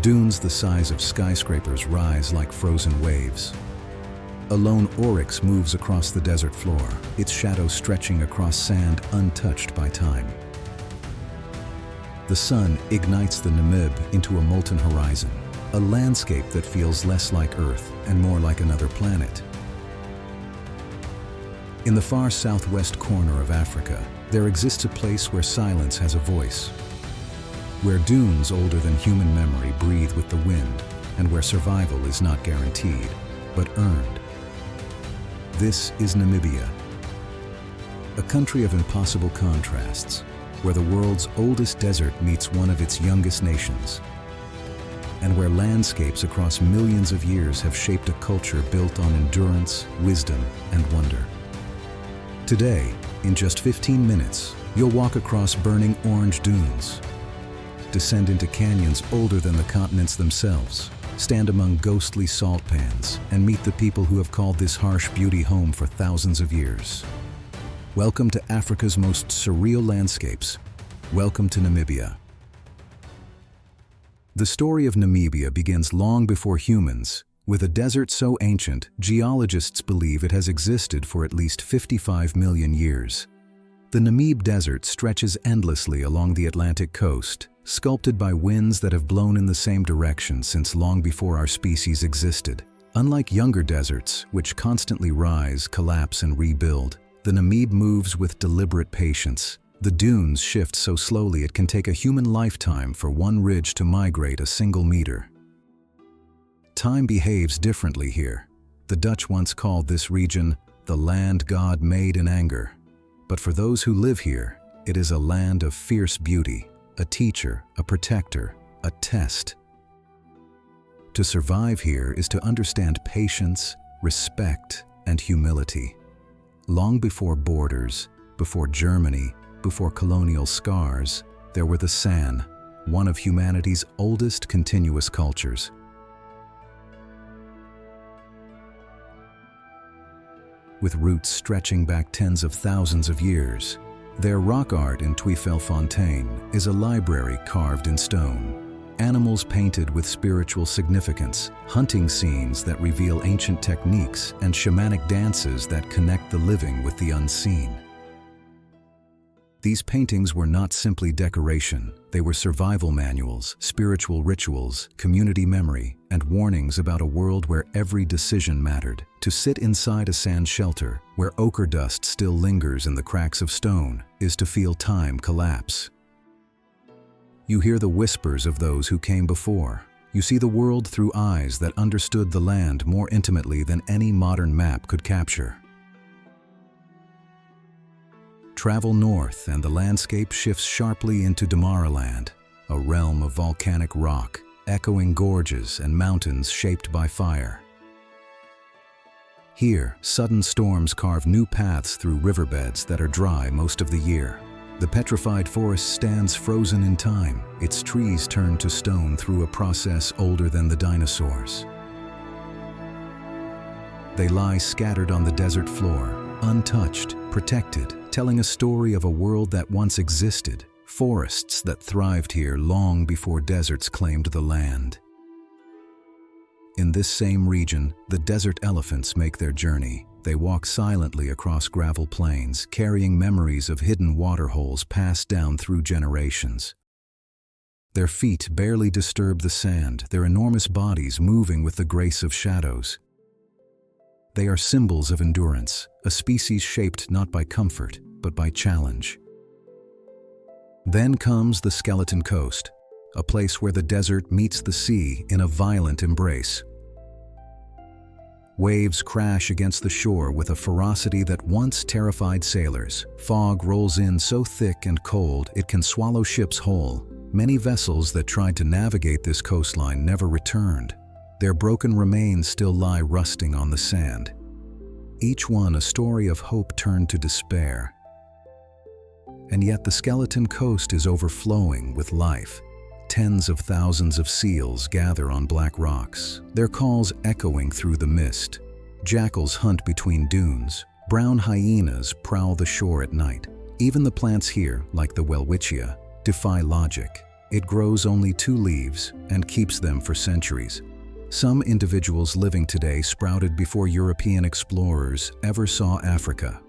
Dunes the size of skyscrapers rise like frozen waves. A lone oryx moves across the desert floor, its shadow stretching across sand untouched by time. The sun ignites the Namib into a molten horizon, a landscape that feels less like Earth and more like another planet. In the far southwest corner of Africa, there exists a place where silence has a voice, where dunes older than human memory breathe with the wind, and where survival is not guaranteed, but earned. This is Namibia, a country of impossible contrasts, where the world's oldest desert meets one of its youngest nations, and where landscapes across millions of years have shaped a culture built on endurance, wisdom, and wonder. Today, in just 15 minutes, you'll walk across burning orange dunes, descend into canyons older than the continents themselves, stand among ghostly salt pans, and meet the people who have called this harsh beauty home for thousands of years. Welcome to Africa's most surreal landscapes. Welcome to Namibia. The story of Namibia begins long before humans. With a desert so ancient, geologists believe it has existed for at least 55 million years. The Namib Desert stretches endlessly along the Atlantic coast, sculpted by winds that have blown in the same direction since long before our species existed. Unlike younger deserts, which constantly rise, collapse, and rebuild, the Namib moves with deliberate patience. The dunes shift so slowly it can take a human lifetime for one ridge to migrate a single meter. Time behaves differently here. The Dutch once called this region the land God made in anger. But for those who live here, it is a land of fierce beauty, a teacher, a protector, a test. To survive here is to understand patience, respect, and humility. Long before borders, before Germany, before colonial scars, there were the San, one of humanity's oldest continuous cultures. With roots stretching back tens of thousands of years, their rock art in Tweefelfontein is a library carved in stone. Animals painted with spiritual significance, hunting scenes that reveal ancient techniques, and shamanic dances that connect the living with the unseen. These paintings were not simply decoration, they were survival manuals, spiritual rituals, community memory, and warnings about a world where every decision mattered. To sit inside a sand shelter, where ochre dust still lingers in the cracks of stone, is to feel time collapse. You hear the whispers of those who came before. You see the world through eyes that understood the land more intimately than any modern map could capture. Travel north and the landscape shifts sharply into Damaraland, a realm of volcanic rock, echoing gorges and mountains shaped by fire. Here, sudden storms carve new paths through riverbeds that are dry most of the year. The petrified forest stands frozen in time, its trees turn to stone through a process older than the dinosaurs. They lie scattered on the desert floor, untouched, protected, telling a story of a world that once existed, forests that thrived here long before deserts claimed the land. In this same region, the desert elephants make their journey. They walk silently across gravel plains, carrying memories of hidden waterholes passed down through generations. Their feet barely disturb the sand, their enormous bodies moving with the grace of shadows. They are symbols of endurance, a species shaped not by comfort, but by challenge. Then comes the Skeleton Coast, a place where the desert meets the sea in a violent embrace. Waves crash against the shore with a ferocity that once terrified sailors. Fog rolls in so thick and cold it can swallow ships whole. Many vessels that tried to navigate this coastline never returned. Their broken remains still lie rusting on the sand. Each one a story of hope turned to despair. And yet the Skeleton Coast is overflowing with life. Tens of thousands of seals gather on black rocks, their calls echoing through the mist. Jackals hunt between dunes. Brown hyenas prowl the shore at night. Even the plants here, like the welwitschia, defy logic. It grows only 2 leaves and keeps them for centuries. Some individuals living today sprouted before European explorers ever saw Africa.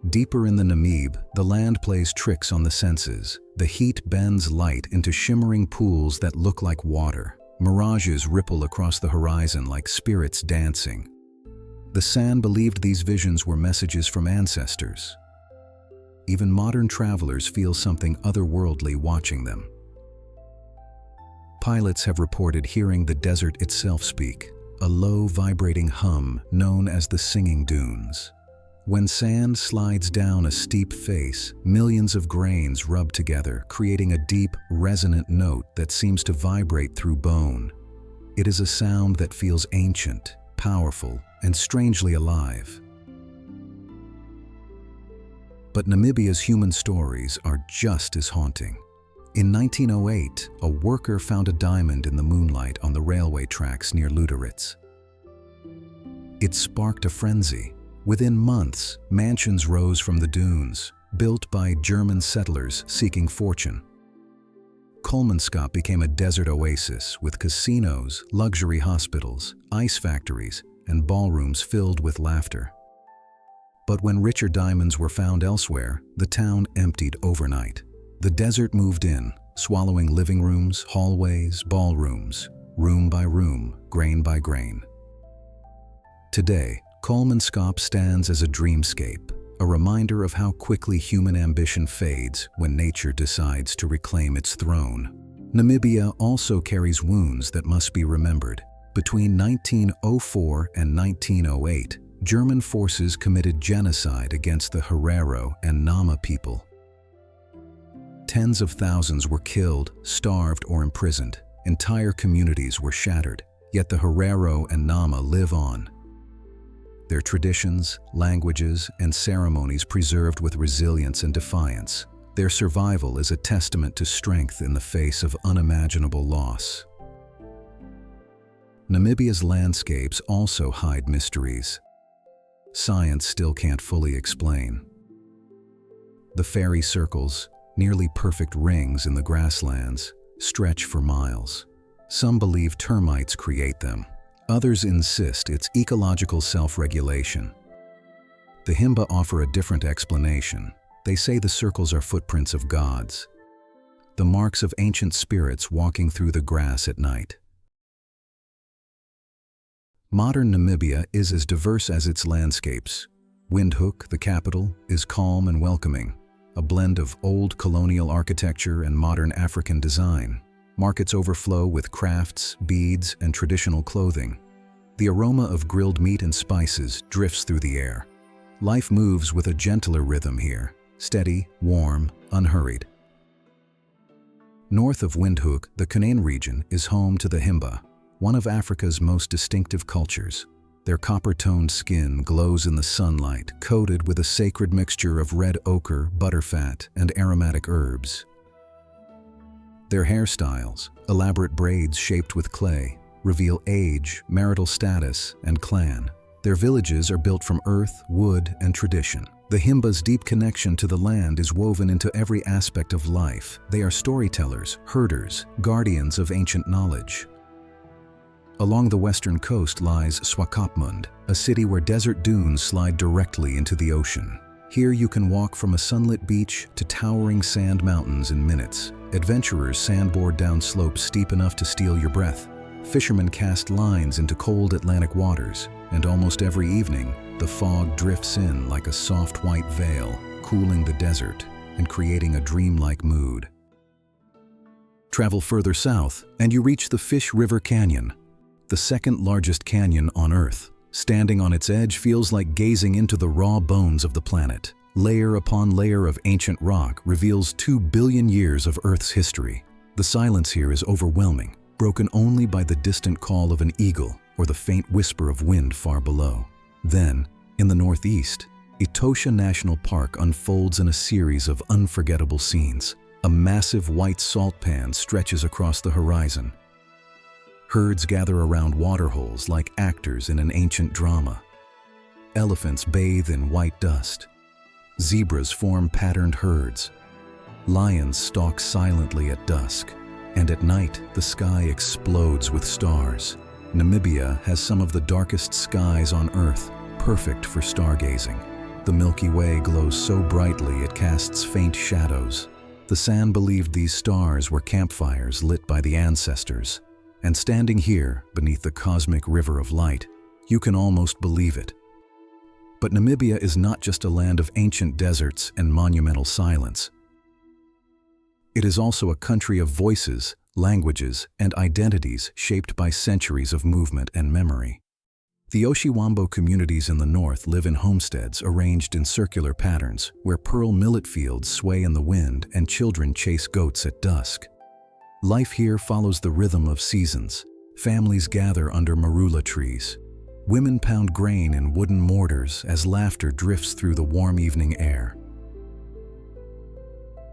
Deeper in the Namib, the land plays tricks on the senses. The heat bends light into shimmering pools that look like water. Mirages ripple across the horizon like spirits dancing. The San believed these visions were messages from ancestors. Even modern travelers feel something otherworldly watching them. Pilots have reported hearing the desert itself speak, a low, vibrating hum known as the singing dunes. When sand slides down a steep face, millions of grains rub together, creating a deep, resonant note that seems to vibrate through bone. It is a sound that feels ancient, powerful, and strangely alive. But Namibia's human stories are just as haunting. In 1908, a worker found a diamond in the moonlight on the railway tracks near Luderitz. It sparked a frenzy. Within months, mansions rose from the dunes, built by German settlers seeking fortune. Kolmanskap became a desert oasis with casinos, luxury hospitals, ice factories, and ballrooms filled with laughter. But when richer diamonds were found elsewhere, the town emptied overnight. The desert moved in, swallowing living rooms, hallways, ballrooms, room by room, grain by grain. Today, Kolmanskap stands as a dreamscape, a reminder of how quickly human ambition fades when nature decides to reclaim its throne. Namibia also carries wounds that must be remembered. Between 1904 and 1908, German forces committed genocide against the Herero and Nama people. Tens of thousands were killed, starved, or imprisoned. Entire communities were shattered, yet the Herero and Nama live on. Their traditions, languages, and ceremonies preserved with resilience and defiance. Their survival is a testament to strength in the face of unimaginable loss. Namibia's landscapes also hide mysteries science still can't fully explain. The fairy circles, nearly perfect rings in the grasslands, stretch for miles. Some believe termites create them. Others insist it's ecological self-regulation. The Himba offer a different explanation. They say the circles are footprints of gods, the marks of ancient spirits walking through the grass at night. Modern Namibia is as diverse as its landscapes. Windhoek, the capital, is calm and welcoming, a blend of old colonial architecture and modern African design. Markets overflow with crafts, beads, and traditional clothing. The aroma of grilled meat and spices drifts through the air. Life moves with a gentler rhythm here, steady, warm, unhurried. North of Windhoek, the Canaan region is home to the Himba, one of Africa's most distinctive cultures. Their copper-toned skin glows in the sunlight, coated with a sacred mixture of red ochre, butterfat, and aromatic herbs. Their hairstyles, elaborate braids shaped with clay, reveal age, marital status, and clan. Their villages are built from earth, wood, and tradition. The Himba's deep connection to the land is woven into every aspect of life. They are storytellers, herders, guardians of ancient knowledge. Along the western coast lies Swakopmund, a city where desert dunes slide directly into the ocean. Here you can walk from a sunlit beach to towering sand mountains in minutes. Adventurers sandboard down slopes steep enough to steal your breath. Fishermen cast lines into cold Atlantic waters, and almost every evening, the fog drifts in like a soft white veil, cooling the desert and creating a dreamlike mood. Travel further south, and you reach the Fish River Canyon, the second largest canyon on Earth. Standing on its edge feels like gazing into the raw bones of the planet. Layer upon layer of ancient rock reveals 2 billion years of Earth's history. The silence here is overwhelming, broken only by the distant call of an eagle or the faint whisper of wind far below. Then, in the northeast, Etosha National Park unfolds in a series of unforgettable scenes. A massive white salt pan stretches across the horizon. Herds gather around waterholes like actors in an ancient drama. Elephants bathe in white dust. Zebras form patterned herds. Lions stalk silently at dusk, and at night the sky explodes with stars. Namibia has some of the darkest skies on Earth, perfect for stargazing. The Milky Way glows so brightly it casts faint shadows. The San believed these stars were campfires lit by the ancestors. And standing here, beneath the cosmic river of light, you can almost believe it. But Namibia is not just a land of ancient deserts and monumental silence. It is also a country of voices, languages, and identities shaped by centuries of movement and memory. The Oshiwambo communities in the north live in homesteads arranged in circular patterns, where pearl millet fields sway in the wind and children chase goats at dusk. Life here follows the rhythm of seasons. Families gather under marula trees. Women pound grain in wooden mortars as laughter drifts through the warm evening air.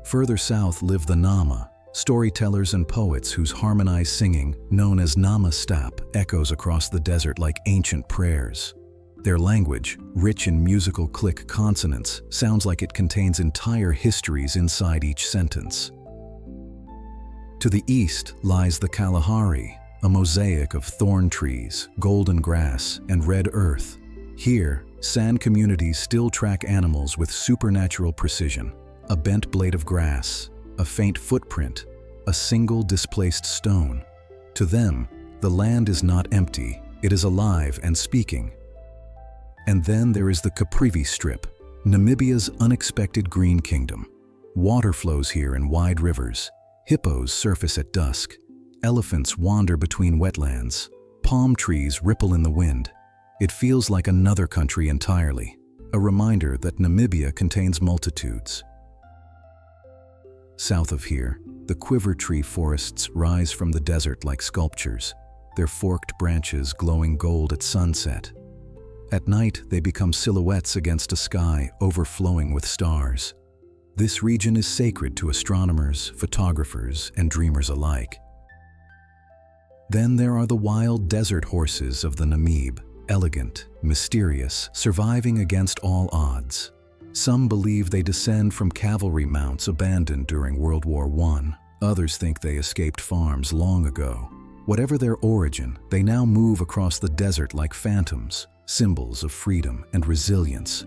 Further south live the Nama, storytellers and poets whose harmonized singing, known as Nama Stap, echoes across the desert like ancient prayers. Their language, rich in musical click consonants, sounds like it contains entire histories inside each sentence. To the east lies the Kalahari, a mosaic of thorn trees, golden grass, and red earth. Here, San communities still track animals with supernatural precision. A bent blade of grass, a faint footprint, a single displaced stone. To them, the land is not empty, it is alive and speaking. And then there is the Caprivi Strip, Namibia's unexpected green kingdom. Water flows here in wide rivers. Hippos surface at dusk. Elephants wander between wetlands. Palm trees ripple in the wind. It feels like another country entirely, a reminder that Namibia contains multitudes. South of here, the quiver tree forests rise from the desert like sculptures, their forked branches glowing gold at sunset. At night, they become silhouettes against a sky overflowing with stars. This region is sacred to astronomers, photographers, and dreamers alike. Then there are the wild desert horses of the Namib, elegant, mysterious, surviving against all odds. Some believe they descend from cavalry mounts abandoned during World War I. Others think they escaped farms long ago. Whatever their origin, they now move across the desert like phantoms, symbols of freedom and resilience.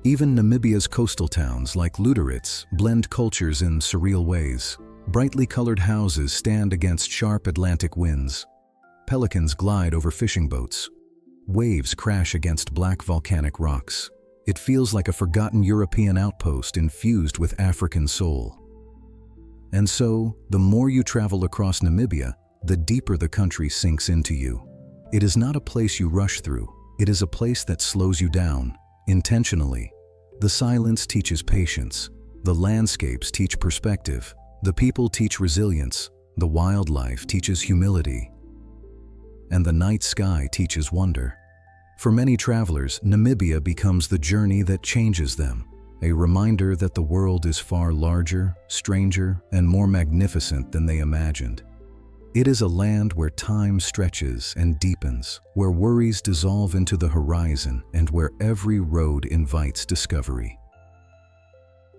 Even Namibia's coastal towns like Luderitz blend cultures in surreal ways. Brightly colored houses stand against sharp Atlantic winds. Pelicans glide over fishing boats. Waves crash against black volcanic rocks. It feels like a forgotten European outpost infused with African soul. And so, the more you travel across Namibia, the deeper the country sinks into you. It is not a place you rush through. It is a place that slows you down, intentionally. The silence teaches patience. The landscapes teach perspective. The people teach resilience. The wildlife teaches humility. And the night sky teaches wonder. For many travelers, Namibia becomes the journey that changes them, a reminder that the world is far larger, stranger, and more magnificent than they imagined. It is a land where time stretches and deepens, where worries dissolve into the horizon, and where every road invites discovery.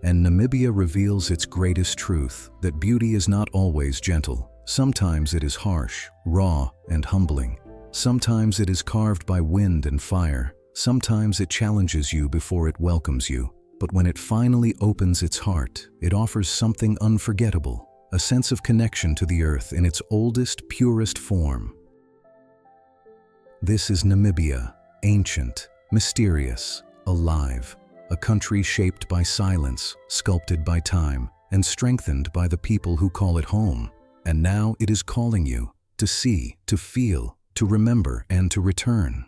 And Namibia reveals its greatest truth, that beauty is not always gentle. Sometimes it is harsh, raw, and humbling. Sometimes it is carved by wind and fire. Sometimes it challenges you before it welcomes you. But when it finally opens its heart, it offers something unforgettable, a sense of connection to the earth in its oldest, purest form. This is Namibia, ancient, mysterious, alive, a country shaped by silence, sculpted by time, and strengthened by the people who call it home. And now it is calling you to see, to feel, to remember, and to return.